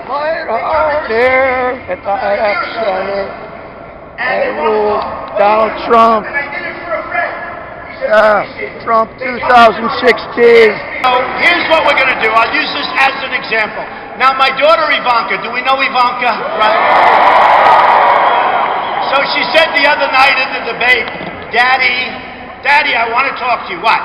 LightHeart here at the epicenter. I rule Donald Trump. Trump 2016. So here's what we're going to do. I'll use this as an example. Now, my daughter Ivanka, do we know Ivanka? Right? So she said the other night in the debate, Daddy, I want to talk to you. What?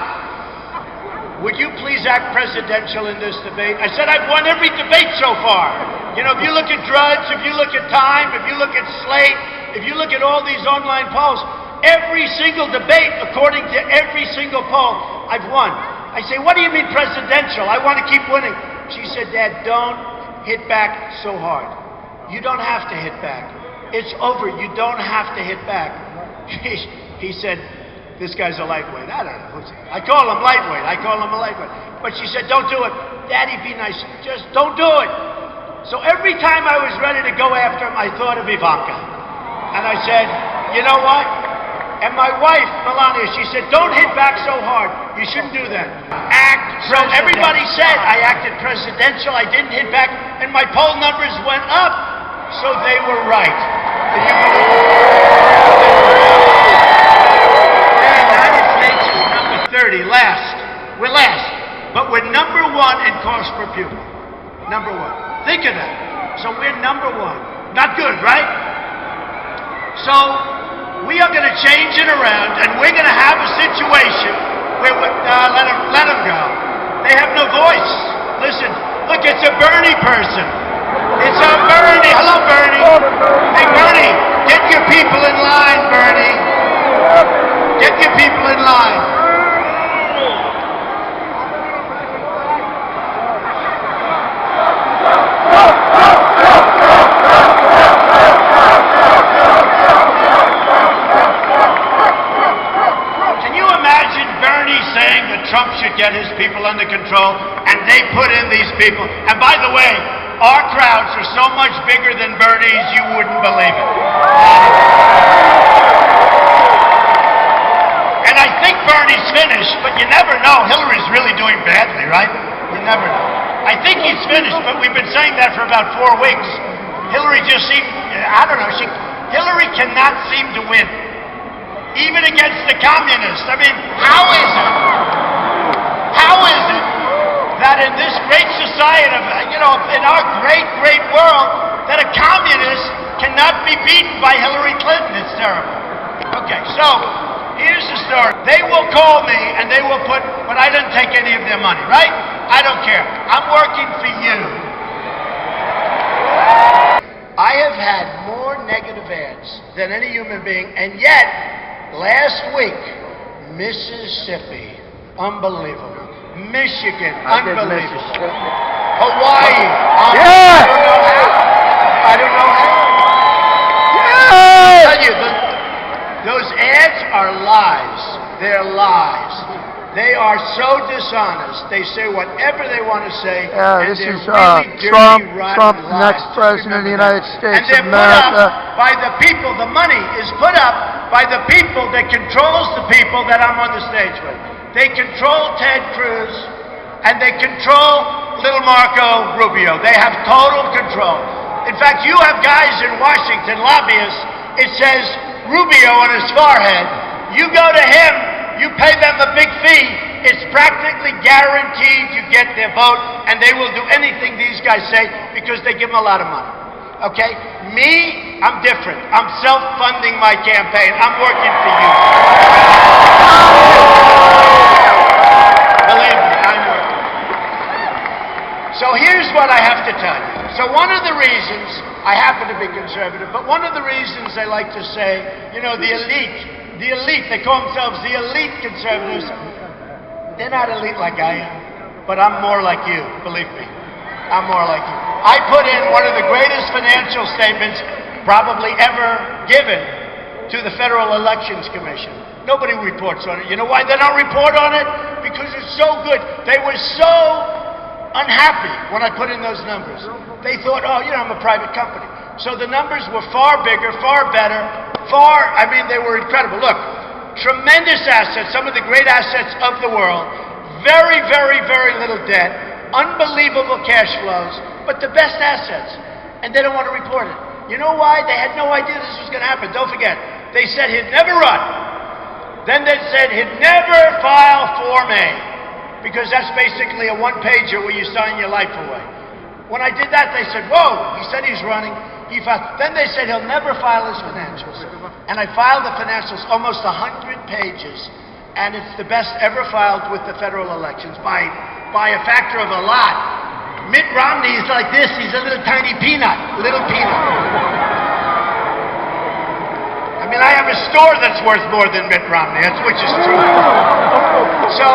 Would you please act presidential in this debate? I said, I've won every debate so far. You know, if you look at Drudge, if you look at Time, if you look at Slate, if you look at all these online polls, every single debate, according to every single poll, I've won. I say, what do you mean presidential? I want to keep winning. She said, Dad, don't hit back so hard. You don't have to hit back. It's over. You don't have to hit back. He said, this guy's a lightweight. I don't know. I call him lightweight. I call him a lightweight. But she said, don't do it. Daddy, be nice. Just don't do it. So every time I was ready to go after him, I thought of Ivanka. And I said, you know what? And my wife, Melania, she said, don't hit back so hard. You shouldn't do that. So everybody said I acted presidential. I didn't hit back. And my poll numbers went up. So they were right. Did you believe it? Number 30, last. We're last. But we're number one in cost per pupil. Number one. Think of that. So we're number one. Not good, right? So we are going to change it around, and we're going to have a situation where let them go. They have no voice. Listen, look, it's a Bernie person. It's a Bernie. Hello, Bernie. Hey, Bernie, get your people in line, Bernie. Get your people in line. Saying that Trump should get his people under control, and they put in these people. And by the way, our crowds are so much bigger than Bernie's, you wouldn't believe it. And I think Bernie's finished, but you never know. Hillary's really doing badly, right? You never know. I think he's finished, but we've been saying that for about 4 weeks. Hillary just seemed, I don't know, Hillary cannot seem to win. Even against the communists. I mean, how is it that in this great society, in our great, great world, that a communist cannot be beaten by Hillary Clinton? It's terrible. Okay, so here's the story. They will call me and they will put, but I didn't take any of their money, right? I don't care. I'm working for you. I have had more negative ads than any human being, and yet, last week, Mississippi, unbelievable. Michigan, unbelievable. Hawaii, yeah. I don't know how. Yeah. I tell you, those ads are lies. They're lies. They are so dishonest. They say whatever they want to say. Yeah, this is really Trump, lies. next president of the United States and they're of America. put up by the people. The money is put up by the people that controls the people that I'm on the stage with. They control Ted Cruz, and they control little Marco Rubio. They have total control. In fact, you have guys in Washington, lobbyists, it says Rubio on his forehead. You go to him, you pay them a big fee, it's practically guaranteed you get their vote, and they will do anything these guys say because they give them a lot of money. Okay? Me, I'm different. I'm self-funding my campaign. I'm working for you. Believe me, I'm working. So here's what I have to tell you. So one of the reasons, I happen to be conservative, but one of the reasons I like to say, the elite, they call themselves the elite conservatives. They're not elite like I am, but I'm more like you, believe me. I'm more like you. I put in one of the greatest financial statements probably ever given to the Federal Elections Commission. Nobody reports on it. You know why they don't report on it? Because it's so good. They were so unhappy when I put in those numbers. They thought, I'm a private company. So the numbers were far bigger, far better, they were incredible. Look, tremendous assets, some of the great assets of the world, very, very, very little debt, unbelievable cash flows, but the best assets, and they don't want to report it. You know why? They had no idea this was going to happen. Don't forget, they said he'd never run. Then they said he'd never file Form A, because that's basically a one-pager where you sign your life away. When I did that, they said, whoa, he said he's running. He filed. Then they said he'll never file his financials. And I filed the financials, almost 100 pages, and it's the best ever filed with the federal elections by a factor of a lot. Mitt Romney is like this. He's a little tiny peanut, little peanut. I mean, I have a store that's worth more than Mitt Romney, that's which is true. So,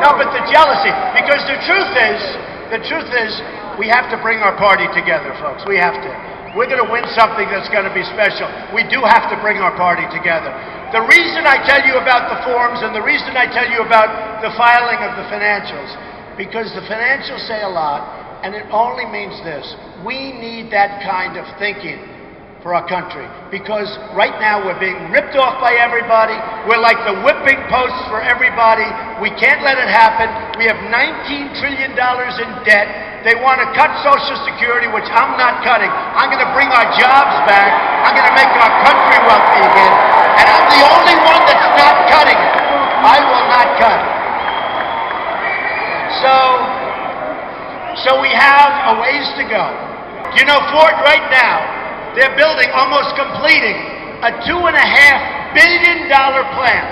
no, but the jealousy, because the truth is, we have to bring our party together, folks. We have to. We're going to win something that's going to be special. We do have to bring our party together. The reason I tell you about the forms and the reason I tell you about the filing of the financials, because the financials say a lot, and it only means this. We need that kind of thinking for our country, because right now we're being ripped off by everybody. We're like the whipping posts for everybody. We can't let it happen. We have $19 trillion in debt. They want to cut Social Security, which I'm not cutting. I'm going to bring our jobs back. I'm going to make our country wealthy again. And I'm the only one that's not cutting it. I will not cut it. So we have a ways to go. You know, Ford right now, they're building, almost completing, a $2.5 billion plant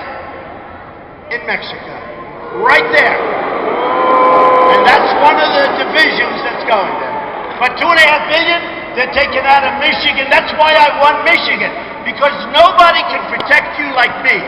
in Mexico. Right there. And that's one of the divisions that's going there. But $2.5 billion, they're taking out of Michigan. That's why I won Michigan. Because nobody can protect you like me.